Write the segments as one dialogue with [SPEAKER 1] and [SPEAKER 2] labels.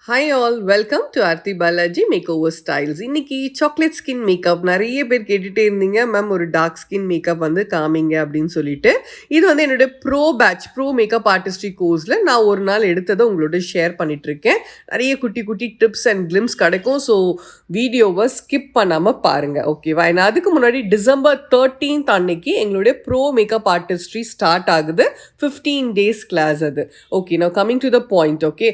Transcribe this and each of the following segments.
[SPEAKER 1] Hi all, welcome to Aarti Balaji Makeover Styles. இன்னைக்கு chocolate skin makeup நிறைய பேர் கேட்டுகிட்டே இருந்தீங்க, மேம் ஒரு டார்க் ஸ்கின் மேக்கப் வந்து காமிங்க அப்படின்னு சொல்லிட்டு. இது வந்து என்னோட ப்ரோ மேக்கப் ஆர்டிஸ்ட்ரி கோர்ஸில் நான் ஒரு நாள் எடுத்ததை உங்களோட ஷேர் பண்ணிகிட்ருக்கேன். நிறைய குட்டி குட்டி டிப்ஸ் அண்ட் கிளிம்ஸ் கிடைக்கும். ஸோ வீடியோவை ஸ்கிப் பண்ணாமல் பாருங்கள், ஓகேவா? ஏன்னா அதுக்கு முன்னாடி December 13th அன்னைக்கு எங்களுடைய ப்ரோ மேக்கப் ஆர்டிஸ்ட்ரி ஸ்டார்ட் ஆகுது. 15 days கிளாஸ் அது. ஓகே, நான் coming to the point. Okay,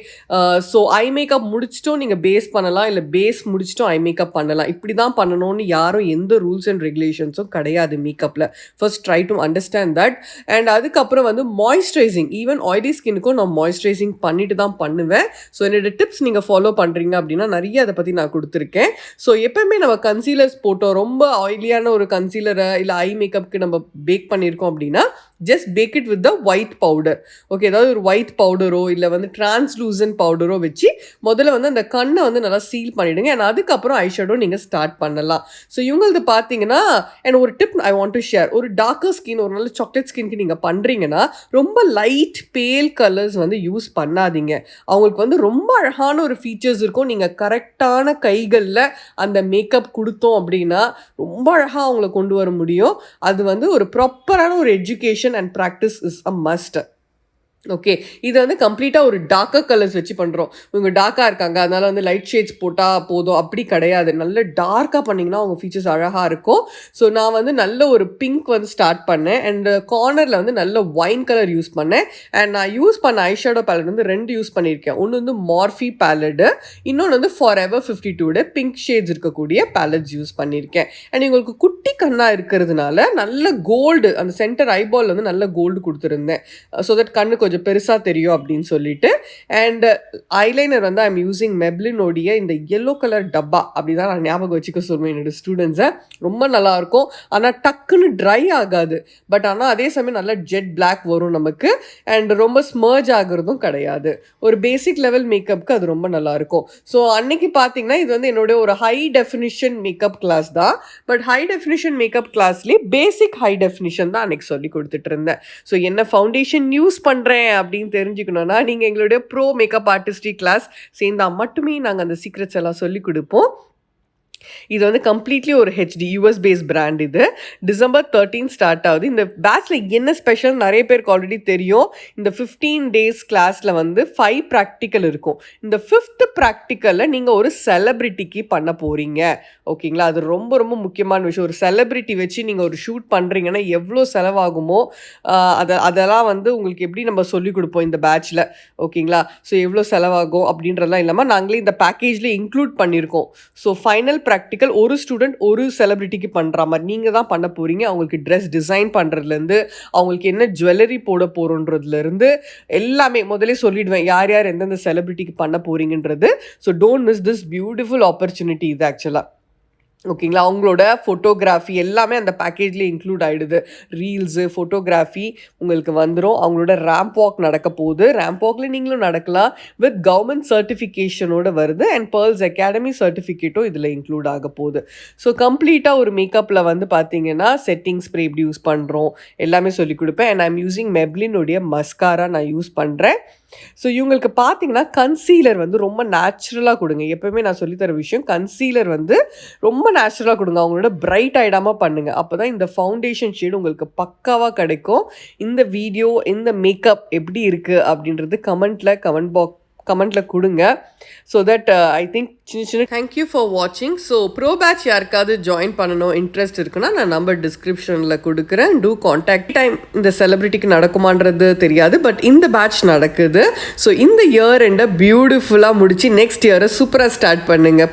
[SPEAKER 1] so makeup முடிச்சிட்டும் நீங்கள் பேஸ் பண்ணலாம், இல்லை பேஸ் முடிச்சிட்டும் ஐ மேக்கப் பண்ணலாம். இப்படி தான் பண்ணணும்னு யாரும் எந்த ரூல்ஸ் அண்ட் ரெகுலேஷன்ஸும் கிடையாது மேக்கப்பில். First try to understand that. And அதுக்கப்புறம் வந்து மாய்ஸ்சரைசிங், ஈவன் ஆயிலி ஸ்கின்னுக்கும் நான் மாய்ஸ்சரைசிங் பண்ணிட்டு தான் பண்ணுவேன். ஸோ என்னோட டிப்ஸ் நீங்கள் ஃபாலோ பண்ணுறீங்க அப்படின்னா நிறைய அதை பற்றி நான் கொடுத்துருக்கேன். ஸோ எப்போயுமே நம்ம கன்சீலர்ஸ் போட்டோம், ரொம்ப ஆயிலியான ஒரு கன்சீலரை இல்லை ஐ மேக்கப்புக்கு நம்ம பேக் பண்ணியிருக்கோம் அப்படின்னா just pack it with the white powder. Okay, ஏதாவது ஒரு ஒயிட் பவுடரோ இல்லை வந்து டிரான்ஸ்லூசன்ட் பவுடரோ வச்சு முதல்ல வந்து அந்த கண்ணை வந்து நல்லா சீல் பண்ணிவிடுங்க. அண்ட் அதுக்கப்புறம் ஐஷேடோ நீங்கள் ஸ்டார்ட் பண்ணலாம். ஸோ இவங்களது பார்த்தீங்கன்னா, அண்ட் ஒரு tip I want to share. ஒரு டார்க்கர் ஸ்கின், ஒரு நல்ல சாக்லேட் ஸ்கின்க்கு நீங்கள் பண்ணுறீங்கன்னா ரொம்ப லைட் பேல் கலர்ஸ் வந்து யூஸ் பண்ணாதீங்க. அவங்களுக்கு வந்து ரொம்ப அழகான ஒரு ஃபீச்சர்ஸ் இருக்கும். நீங்கள் கரெக்டான கைகளில் அந்த மேக்கப் கொடுத்தோம் அப்படின்னா ரொம்ப அழகாக அவங்கள கொண்டு வர முடியும். அது வந்து ஒரு ப்ராப்பரான ஒரு education and practice is a must. Okay, இது வந்து கம்ப்ளீட்டாக ஒரு டார்க்கர் கலர்ஸ் வச்சு பண்ணுறோம். இவங்க டார்க்காக இருக்காங்க அதனால் வந்து லைட் ஷேட்ஸ் போட்டால் போதும், அப்படி கிடையாது. நல்ல டார்க்காக பண்ணிங்கன்னா அவங்க ஃபீச்சர்ஸ் அழகாக இருக்கும். ஸோ நான் வந்து நல்ல ஒரு பிங்க் வந்து ஸ்டார்ட் பண்ணேன். அண்ட் கார்னரில் வந்து நல்ல ஒயின் கலர் யூஸ் பண்ணேன். அண்ட் நான் யூஸ் பண்ண ஐஷேடோ பேலட் வந்து 2 யூஸ் பண்ணியிருக்கேன். ஒன்று வந்து மார்ஃபி பேலட்டு, இன்னொன்று வந்து ஃபாரெவர் 52 பிங்க் ஷேட்ஸ் இருக்கக்கூடிய பேலட்ஸ் யூஸ் பண்ணியிருக்கேன். அண்ட் உங்களுக்கு குட்டி கண்ணாக இருக்கிறதுனால நல்ல கோல்டு, அந்த சென்டர் ஐபால் வந்து நல்ல கோல்டு கொடுத்துருந்தேன். ஸோ தட் கண்ணு கொஞ்சம் பெருசாக தெரியும் அப்படின்னு சொல்லிட்டு. அண்ட் ஐலைனர் வந்து ஐம் யூஸிங் மெப்ளினோடைய இந்த எல்லோ கலர் டப்பா. அப்படி தான் நான் ஞாபகம் வச்சுக்க சொல்லுவேன் என்னோடய ஸ்டூடெண்ட்ஸை. ரொம்ப நல்லாயிருக்கும், ஆனால் டக்குன்னு ட்ரை ஆகாது. பட் ஆனால் அதே சமயம் நல்லா ஜெட் பிளாக் வரும் நமக்கு. அண்ட் ரொம்ப ஸ்மர்ஜ் ஆகுறதும் கிடையாது. ஒரு பேசிக் லெவல் மேக்கப்புக்கு அது ரொம்ப நல்லாயிருக்கும். ஸோ அன்னைக்கு பார்த்தீங்கன்னா இது வந்து என்னுடைய ஒரு ஹை டெஃபினிஷன் மேக்கப் கிளாஸ் தான். பட் ஹை டெஃபினிஷன் மேக்கப் கிளாஸ்லேயே பேசிக் ஹை டெஃபினிஷன் தான் அன்னைக்கு சொல்லி கொடுத்துட்டு இருந்தேன். ஸோ என்ன ஃபவுண்டேஷன் யூஸ் பண்ணுறேன் அப்படின்னு தெரிஞ்சுக்கணும்னா நீங்கள் எங்களுடைய ப்ரோ மேக்கப் ஆர்டிஸ்ட்ரி கிளாஸ் சேர்ந்தால் மட்டுமே நாங்கள் அந்த சீக்ரெட்ஸ் எல்லாம் சொல்லி கொடுப்போம். இது வந்து கம்ப்ளீட்லி ஒரு ஹெச்டி யூஎஸ் பேஸ்ட் பிராண்ட். இது December 13 ஸ்டார்ட் ஆகுது. இந்த பேட்சில் என்ன ஸ்பெஷல் நிறைய பேருக்கு ஆல்ரெடி தெரியும். இந்த 15 days கிளாஸில் வந்து 5 ப்ராக்டிக்கல் இருக்கும். இந்த 5th ப்ராக்டிக்கலில் நீங்கள் ஒரு செலிப்ரிட்டிக்கு பண்ண போகிறீங்க. ஓகேங்களா, அது ரொம்ப ரொம்ப முக்கியமான விஷயம். ஒரு செலிப்ரிட்டி வச்சு நீங்கள் ஒரு ஷூட் பண்ணுறீங்கன்னா எவ்வளோ செலவாகுமோ அதெல்லாம் வந்து உங்களுக்கு எப்படி நம்ம சொல்லிக் கொடுப்போம் இந்த பேட்சில். ஓகேங்களா, ஸோ எவ்வளோ செலவாகும் அப்படின்றதெல்லாம் இல்லாமல் நாங்களே இந்த பேக்கேஜில் இன்க்ளூட் பண்ணியிருக்கோம். ஸோ ஃபைனல் ப்ராக்டிக்கல் ஒரு ஸ்டூடெண்ட் ஒரு செலிப்ரிட்டிக்கு பண்ணுற மாதிரி நீங்கள் தான் பண்ண போகிறீங்க. அவங்களுக்கு ட்ரெஸ் டிசைன் பண்ணுறதுலேருந்து அவங்களுக்கு என்ன ஜுவல்லரி போட போகிறோன்றதுலேருந்து எல்லாமே முதலே சொல்லிவிடுவேன் யார் யார் எந்தெந்த செலிப்ரிட்டிக்கு பண்ண போகிறீங்கன்றது. So don't miss this beautiful opportunity இது ஆக்சுவலாக. ஓகேங்களா, அவங்களோட ஃபோட்டோகிராஃபி எல்லாமே அந்த பேக்கேஜ்லேயே இன்க்ளூட் ஆகிடுது. ரீல்ஸு, ஃபோட்டோகிராஃபி உங்களுக்கு வந்துடும். அவங்களோட ரேம்ப் வாக் நடக்க போகுது. ரேம்ப் வாக்கில் நீங்களும் நடக்கலாம். வித் கவர்மெண்ட் சர்டிஃபிகேஷனோடு வருது. அண்ட் பேர்ல்ஸ் அகாடமி சர்டிஃபிகேட்டும் இதில் இன்க்ளூட் ஆக போகுது. ஸோ கம்ப்ளீட்டாக ஒரு மேக்கப்பில் வந்து பார்த்தீங்கன்னா செட்டிங் ஸ்ப்ரே எப்படி யூஸ் பண்ணுறோம் எல்லாமே சொல்லிக் கொடுப்பேன். அண்ட் ஐம் யூஸிங் மெப்ளினுடைய மஸ்காரா நான் யூஸ் பண்ணுறேன். ஸோ இவங்களுக்கு பார்த்தீங்கன்னா கன்சீலர் வந்து ரொம்ப நேச்சுரலாக கொடுங்க. எப்போயுமே நான் சொல்லித்தர விஷயம், கன்சீலர் வந்து ரொம்ப நேச்சுரலாக கொடுங்க. அவங்களோட பிரைட் ஆகிடாமல் பண்ணுங்கள். அப்போ தான் இந்த ஃபவுண்டேஷன் ஷேடு உங்களுக்கு பக்காவாக கிடைக்கும். இந்த வீடியோ இந்த மேக்கப் எப்படி இருக்குது அப்படின்றது கமெண்ட்டில் கொடுங்க. ஸோ தட் ஐ திங்க் சின்ன தேங்க்யூ ஃபார் வாட்சிங். ஸோ ப்ரோ பேட்ச் யாருக்காவது ஜாயின் பண்ணணும் இன்ட்ரெஸ்ட் இருக்குன்னா நான் நம்பர் டிஸ்கிரிப்ஷனில் கொடுக்குறேன். Two contact. டைம் இந்த செலிப்ரிட்டிக்கு நடக்குமான்றது தெரியாது, பட் இந்த பேட்ச் நடக்குது. ஸோ இந்த இயர் எண்டை பியூட்டிஃபுல்லாக முடிச்சு நெக்ஸ்ட் இயரை சூப்பராக ஸ்டார்ட் பண்ணுங்க.